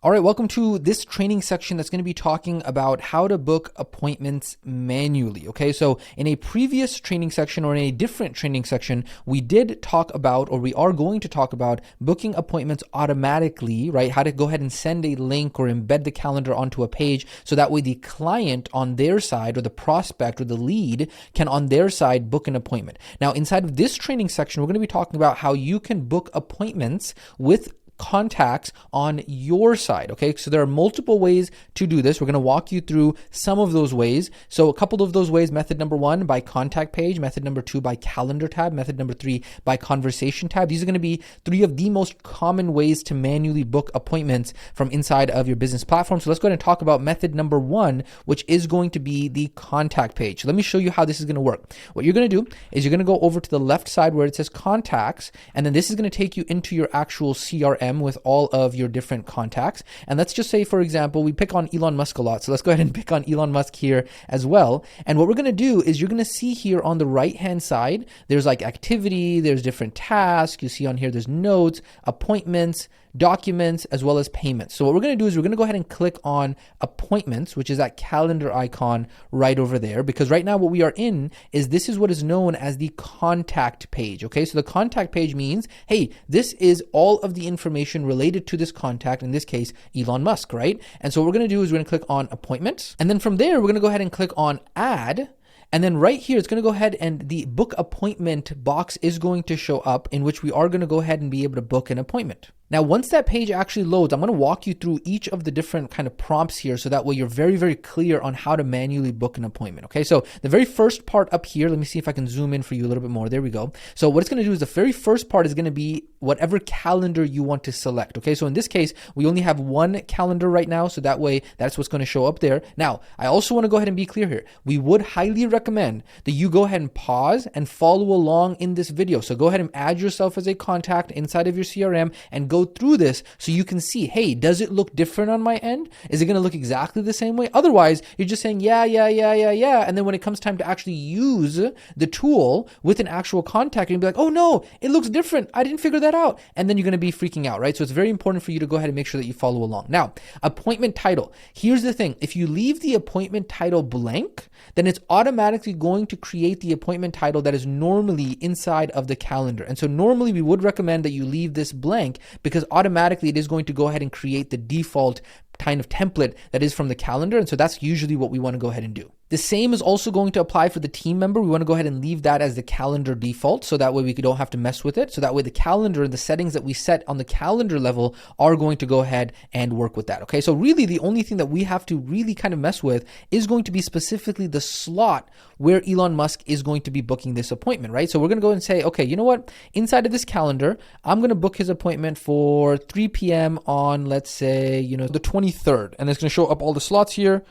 All right, welcome to this training section that's going to be talking about how to book appointments manually. Okay, so in a previous training section or in a different training section, we did talk about, or we are going to talk about, booking appointments automatically, right? How to go ahead and send a link or embed the calendar onto a page so that way the client on their side or the prospect or the lead can on their side book an appointment. Now, inside of this training section, we're going to be talking about how you can book appointments with contacts on your side. Okay, so there are multiple ways to do this. We're going to walk you through some of those ways. So a couple of those ways: method number 1 by contact page, method number 2 by calendar tab, method number 3 by conversation tab. These are going to be 3 of the most common ways to manually book appointments from inside of your business platform. So let's go ahead and talk about method number 1, which is going to be the contact page. So let me show you how this is going to work. What you're going to do is you're going to go over to the left side where it says contacts, and then this is going to take you into your actual CRM with all of your different contacts. And let's just say, for example, we pick on Elon Musk a lot. So let's go ahead and pick on Elon Musk here as well. And what we're going to do is you're going to see here on the right-hand side, there's like activity, there's different tasks. You see on here, there's notes, appointments, documents, as well as payments. So what we're going to do is we're going to go ahead and click on appointments, which is that calendar icon right over there, because right now what we are in is this is what is known as the contact page. Okay, so the contact page means, hey, this is all of the information related to this contact, in this case, Elon Musk, right? And so what we're going to do is we're going to click on appointments, and then from there, we're going to go ahead and click on add. And then right here, it's going to go ahead and the book appointment box is going to show up, in which we are going to go ahead and be able to book an appointment. Now, once that page actually loads, I'm going to walk you through each of the different kind of prompts here so that way you're very, very clear on how to manually book an appointment. Okay, so the very first part up here, let me see if I can zoom in for you a little bit more. There we go. So what it's going to do is the very first part is going to be whatever calendar you want to select. Okay, so in this case, we only have one calendar right now, so that way that's what's going to show up there. Now, I also want to go ahead and be clear here. We would highly recommend that you go ahead and pause and follow along in this video. So go ahead and add yourself as a contact inside of your CRM and go through this so you can see, hey, does it look different on my end? Is it going to look exactly the same way? Otherwise, you're just saying, yeah. And then when it comes time to actually use the tool with an actual contact, you're going to be like, oh no, it looks different. I didn't figure that out. And then you're going to be freaking out, right? So it's very important for you to go ahead and make sure that you follow along. Now, appointment title. Here's the thing. If you leave the appointment title blank, then it's automatically going to create the appointment title that is normally inside of the calendar. And so normally we would recommend that you leave this blank because automatically it is going to go ahead and create the default kind of template that is from the calendar. And so that's usually what we want to go ahead and do. The same is also going to apply for the team member. We want to go ahead and leave that as the calendar default, so that way we don't have to mess with it. So that way the calendar and the settings that we set on the calendar level are going to go ahead and work with that. Okay, so really the only thing that we have to really kind of mess with is going to be specifically the slot where Elon Musk is going to be booking this appointment, right? So we're going to go and say, okay, you know what? Inside of this calendar, I'm going to book his appointment for 3 p.m. on, let's say, the 23rd. And it's going to show up all the slots here.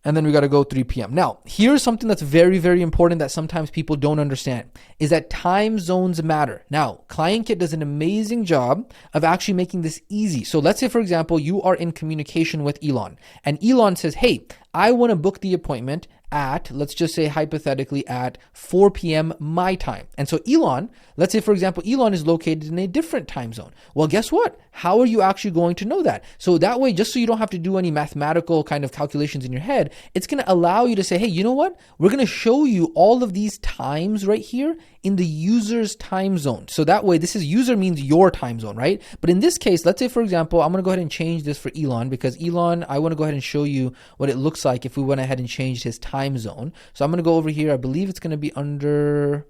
And then we got to go 3 p.m. Now, here's something that's very, very important that sometimes people don't understand, is that time zones matter. Now, ClientKit does an amazing job of actually making this easy. So let's say, for example, you are in communication with Elon, and Elon says, hey, I want to book the appointment at, let's just say hypothetically at 4 p.m. my time. And so Elon, let's say for example, Elon is located in a different time zone. Well, guess what? How are you actually going to know that? So that way, just so you don't have to do any mathematical kind of calculations in your head, it's going to allow you to say, hey, you know what? We're going to show you all of these times right here in the user's time zone. So that way, this is user means your time zone, right? But in this case, let's say for example, I'm going to go ahead and change this for Elon because Elon, I want to go ahead and show you what it looks like if we went ahead and changed his time zone. So I'm going to go over here. I believe it's going to be under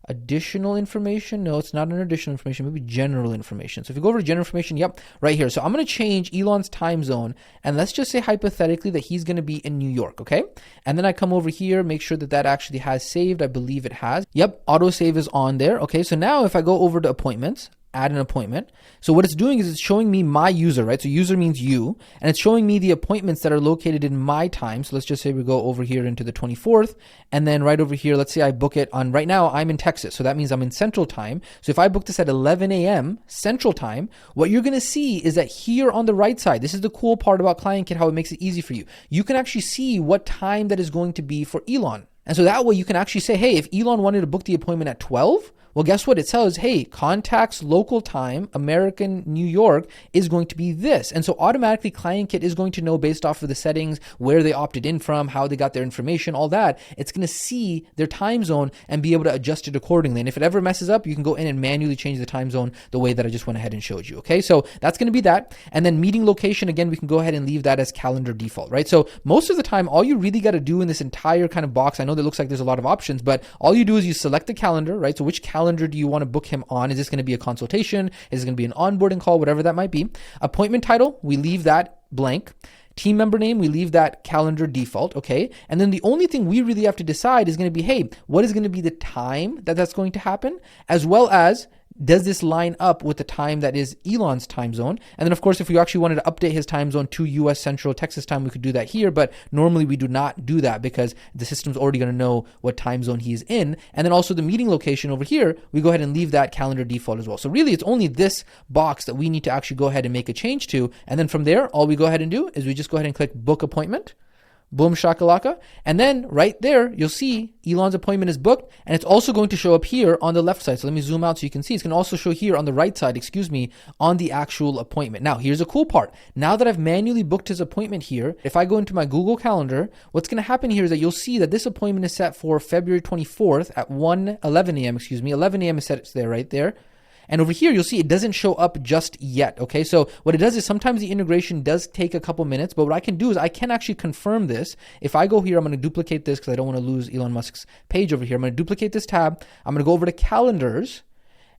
additional information. No, it's not under additional information, maybe general information. So if you go over to general information, yep, right here. So I'm going to change Elon's time zone, and let's just say hypothetically that he's going to be in New York, okay? And then I come over here, make sure that that actually has saved. I believe it has. Yep, auto save is on there. Okay, so now if I go over to appointments, add an appointment. So what it's doing is it's showing me my user, right? So user means you, and it's showing me the appointments that are located in my time. So let's just say we go over here into the 24th, and then right over here, let's say I book it on, right now I'm in Texas. So that means I'm in Central Time. So if I book this at 11 a.m. Central Time, what you're going to see is that here on the right side, this is the cool part about ClientKit, how it makes it easy for you. You can actually see what time that is going to be for Elon. And so that way you can actually say, hey, if Elon wanted to book the appointment at 12, Well, guess what? It says, hey, contacts local time, American New York is going to be this. And so automatically ClientKit is going to know based off of the settings, where they opted in from, how they got their information, all that. It's going to see their time zone and be able to adjust it accordingly. And if it ever messes up, you can go in and manually change the time zone the way that I just went ahead and showed you. Okay, so that's going to be that. And then meeting location, again, we can go ahead and leave that as calendar default, right? So most of the time, all you really got to do in this entire kind of box, I know that looks like there's a lot of options, but all you do is you select the calendar, right? So which calendar do you want to book him on? Is this going to be a consultation? Is it going to be an onboarding call? Whatever that might be. Appointment title, we leave that blank. Team member name, we leave that calendar default, okay? And then the only thing we really have to decide is going to be, hey, what is going to be the time that that's going to happen, as well as does this line up with the time that is Elon's time zone? And then, of course, if we actually wanted to update his time zone to US Central Texas time, we could do that here. But normally we do not do that because the system's already going to know what time zone he's in. And then also the meeting location over here, we go ahead and leave that calendar default as well. So really, it's only this box that we need to actually go ahead and make a change to. And then from there, all we go ahead and do is we just go ahead and click book appointment. Boom shakalaka. And then right there, you'll see Elon's appointment is booked, and it's also going to show up here on the left side. So let me zoom out so you can see. It's going to also show here on the right side, on the actual appointment. Now, here's a cool part. Now that I've manually booked his appointment here, if I go into my Google Calendar, what's going to happen here is that you'll see that this appointment is set for February 24th at 11 a.m., 11 a.m. is set there, right there. And over here, you'll see it doesn't show up just yet, okay? So what it does is sometimes the integration does take a couple minutes, but what I can do is I can actually confirm this. If I go here, I'm going to duplicate this because I don't want to lose Elon Musk's page over here. I'm going to duplicate this tab. I'm going to go over to calendars.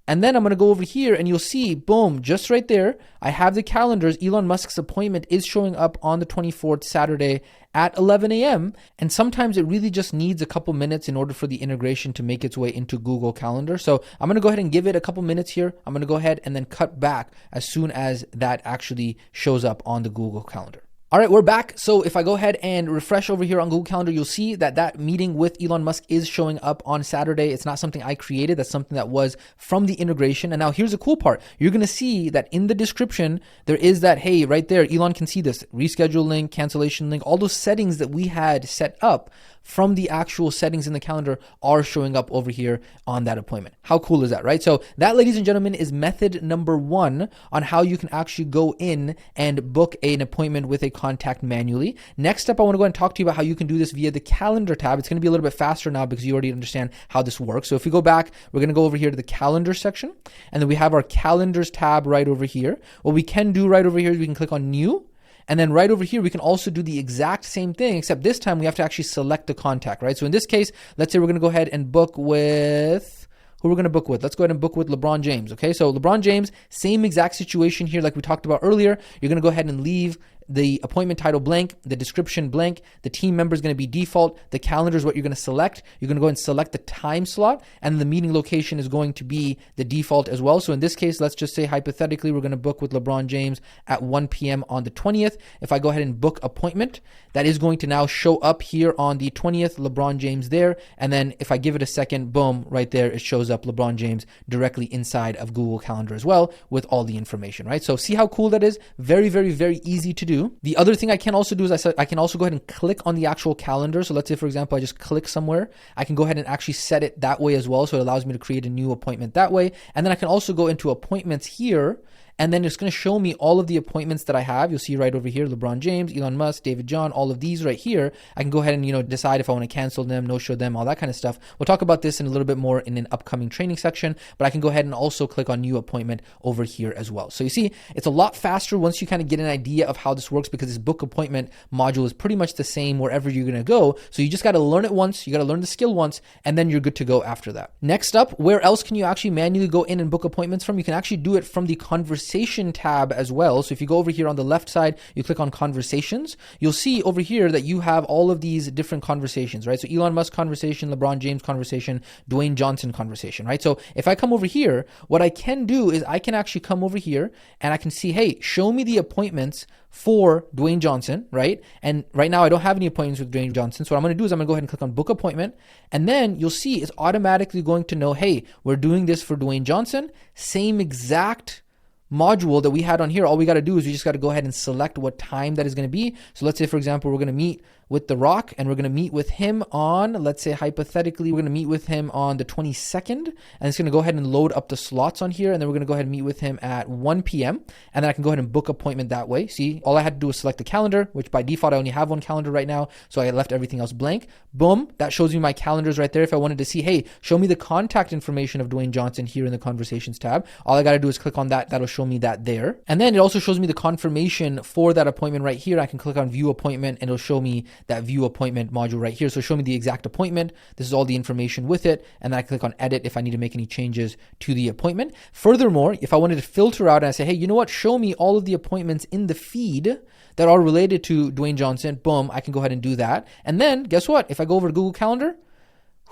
And then I'm going to go over here and you'll see, boom, just right there, I have the calendars. Elon Musk's appointment is showing up on the 24th, Saturday at 11 a.m. And sometimes it really just needs a couple minutes in order for the integration to make its way into Google Calendar. So I'm going to go ahead and give it a couple minutes here. I'm going to go ahead and then cut back as soon as that actually shows up on the Google Calendar. All right, we're back. So if I go ahead and refresh over here on Google Calendar, you'll see that that meeting with Elon Musk is showing up on Saturday. It's not something I created. That's something that was from the integration. And now here's the cool part. You're going to see that in the description, there is that, hey, right there, Elon can see this reschedule link, cancellation link, all those settings that we had set up from the actual settings in the calendar are showing up over here on that appointment. How cool is that, right? So that, ladies and gentlemen, is method number 1 on how you can actually go in and book an appointment with a contact manually. Next up, I want to go and talk to you about how you can do this via the calendar tab. It's going to be a little bit faster now because you already understand how this works. So if we go back, we're going to go over here to the calendar section, and then we have our calendars tab right over here. What we can do right over here is we can click on new. And then right over here, we can also do the exact same thing, except this time we have to actually select the contact, right? So in this case, let's say we're going to go ahead and book with, who we're going to book with. Let's go ahead and book with LeBron James, okay? So LeBron James, same exact situation here like we talked about earlier. You're going to go ahead and leave the appointment title blank, the description blank, the team member is going to be default, the calendar is what you're going to select. You're going to go and select the time slot, and the meeting location is going to be the default as well. So in this case, let's just say hypothetically, we're going to book with LeBron James at 1 p.m. on the 20th. If I go ahead and book appointment, that is going to now show up here on the 20th, LeBron James there. And then if I give it a second, boom, right there, it shows up LeBron James directly inside of Google Calendar as well with all the information, right? So see how cool that is? Very, very, very easy to do. The other thing I can also do is I can also go ahead and click on the actual calendar. So let's say, for example, I just click somewhere. I can go ahead and actually set it that way as well. So it allows me to create a new appointment that way. And then I can also go into appointments here. And then it's going to show me all of the appointments that I have. You'll see right over here, LeBron James, Elon Musk, David John, all of these right here. I can go ahead and, decide if I want to cancel them, no-show them, all that kind of stuff. We'll talk about this in a little bit more in an upcoming training section, but I can go ahead and also click on new appointment over here as well. So you see, it's a lot faster once you kind of get an idea of how this works, because this book appointment module is pretty much the same wherever you're going to go. So you just got to learn it once, you got to learn the skill once, and then you're good to go after that. Next up, where else can you actually manually go in and book appointments from? You can actually do it from the conversation tab as well. So if you go over here on the left side, you click on conversations, you'll see over here that you have all of these different conversations, right? So Elon Musk conversation, LeBron James conversation, Dwayne Johnson conversation, right? So if I come over here, what I can do is I can actually come over here and I can see, hey, show me the appointments for Dwayne Johnson, right? And right now I don't have any appointments with Dwayne Johnson. So what I'm going to do is I'm going to go ahead and click on book appointment. And then you'll see it's automatically going to know, hey, we're doing this for Dwayne Johnson, same exact module that we had on here. All we got to do is we just got to go ahead and select what time that is going to be. So let's say, for example, we're going to meet with The Rock, and we're going to meet with him on, let's say hypothetically, we're going to meet with him on the 22nd, and it's going to go ahead and load up the slots on here, and then we're going to go ahead and meet with him at 1 p.m., and then I can go ahead and book appointment that way. See, all I had to do was select the calendar, which by default, I only have one calendar right now, so I left everything else blank. Boom, that shows me my calendars right there. If I wanted to see, hey, show me the contact information of Dwayne Johnson here in the Conversations tab, all I got to do is click on that. That'll show me that there. And then it also shows me the confirmation for that appointment right here. I can click on view appointment and it'll show me that view appointment module right here. So show me the exact appointment. This is all the information with it. And then I click on edit if I need to make any changes to the appointment. Furthermore, if I wanted to filter out and I say, hey, you know what? Show me all of the appointments in the feed that are related to Dwayne Johnson. Boom, I can go ahead and do that. And then guess what? If I go over to Google Calendar,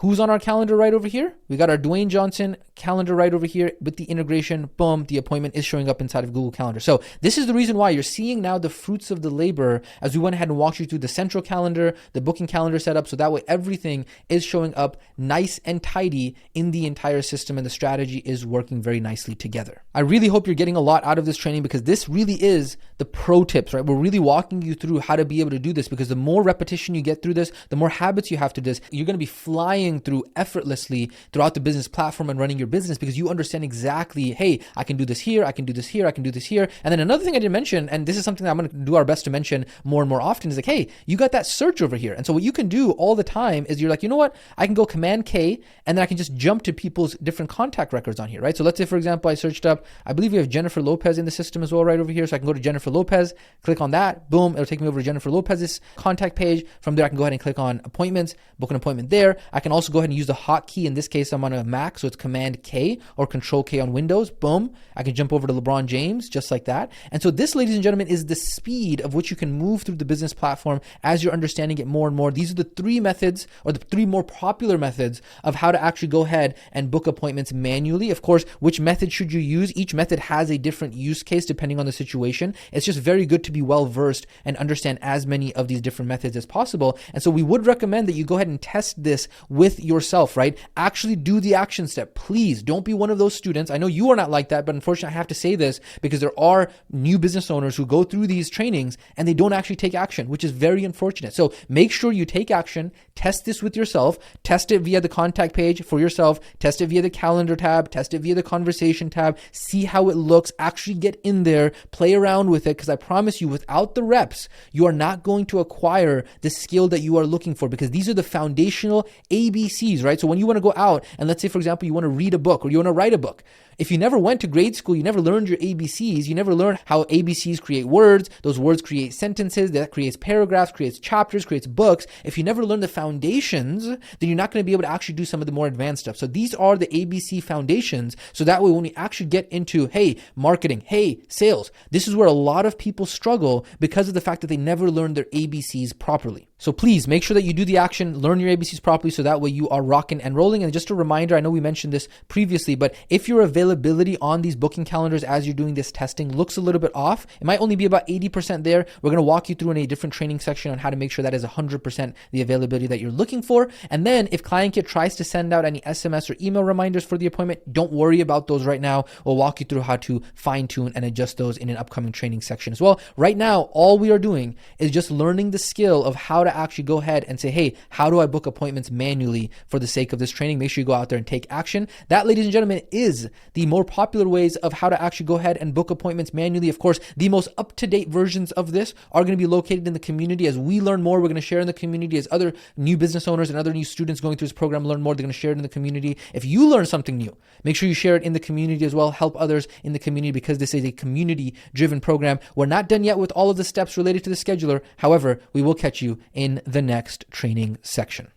who's on our calendar right over here? We got our Dwayne Johnson calendar right over here with the integration. Boom, the appointment is showing up inside of Google Calendar. So this is the reason why you're seeing now the fruits of the labor as we went ahead and walked you through the central calendar, the booking calendar setup. So that way everything is showing up nice and tidy in the entire system, and the strategy is working very nicely together. I really hope you're getting a lot out of this training, because this really is the pro tips, right? We're really walking you through how to be able to do this, because the more repetition you get through this, the more habits you have to do this, you're going to be flying through effortlessly throughout the business platform and running your business, because you understand exactly, hey, I can do this here, I can do this here, I can do this here. And then another thing I didn't mention, and this is something that I'm going to do our best to mention more and more often, is like, hey, you got that search over here. And so what you can do all the time is you're like, you know what? I can go Command K, and then I can just jump to people's different contact records on here, right? So let's say, for example, I searched up, I believe we have Jennifer Lopez in the system as well right over here. So I can go to Jennifer Lopez, click on that, boom, it'll take me over to Jennifer Lopez's contact page. From there, I can go ahead and click on appointments, book an appointment there. I can also go ahead and use the hotkey. In this case, I'm on a Mac, so it's Command K or Control K on Windows. Boom. I can jump over to LeBron James just like that. And so this, ladies and gentlemen, is the speed of which you can move through the business platform as you're understanding it more and more. These are the three methods, or the three more popular methods of how to actually go ahead and book appointments manually. Of course, which method should you use? Each method has a different use case depending on the situation. It's just very good to be well versed and understand as many of these different methods as possible. And so we would recommend that you go ahead and test this with yourself, right? Actually do the action step. Please don't be one of those students. I know you are not like that, but unfortunately I have to say this because there are new business owners who go through these trainings and they don't actually take action, which is very unfortunate. So make sure you take action, test this with yourself, test it via the contact page for yourself, test it via the calendar tab, test it via the conversation tab, see how it looks, actually get in there, play around with it, because I promise you, without the reps, you are not going to acquire the skill that you are looking for, because these are the foundational ABCs, right? So when you want to go out and let's say, for example, you want to read a book or you want to write a book, if you never went to grade school, you never learned your ABCs, you never learned how ABCs create words, those words create sentences, that creates paragraphs, creates chapters, creates books. If you never learn the foundations, then you're not going to be able to actually do some of the more advanced stuff. So these are the ABC foundations. So that way, when we actually get into, hey, marketing, hey, sales, this is where a lot of people struggle because of the fact that they never learned their ABCs properly. So please make sure that you do the action, learn your ABCs properly, so that way you are rocking and rolling. And just a reminder, I know we mentioned this previously, but if your availability on these booking calendars as you're doing this testing looks a little bit off, it might only be about 80% there. We're going to walk you through in a different training section on how to make sure that is 100% the availability that you're looking for. And then if ClientKit tries to send out any SMS or email reminders for the appointment, don't worry about those right now. We'll walk you through how to fine tune and adjust those in an upcoming training section as well. Right now, all we are doing is just learning the skill of how to actually go ahead and say, hey, how do I book appointments manually for the sake of this training? Make sure you go out there and take action. That, ladies and gentlemen, is the more popular ways of how to actually go ahead and book appointments manually. Of course, the most up-to-date versions of this are going to be located in the community. As we learn more, we're going to share in the community. As other new business owners and other new students going through this program learn more, they're going to share it in the community. If you learn something new, make sure you share it in the community as well. Help others in the community, because this is a community-driven program. We're not done yet with all of the steps related to the scheduler. However, we will catch you in the next training section.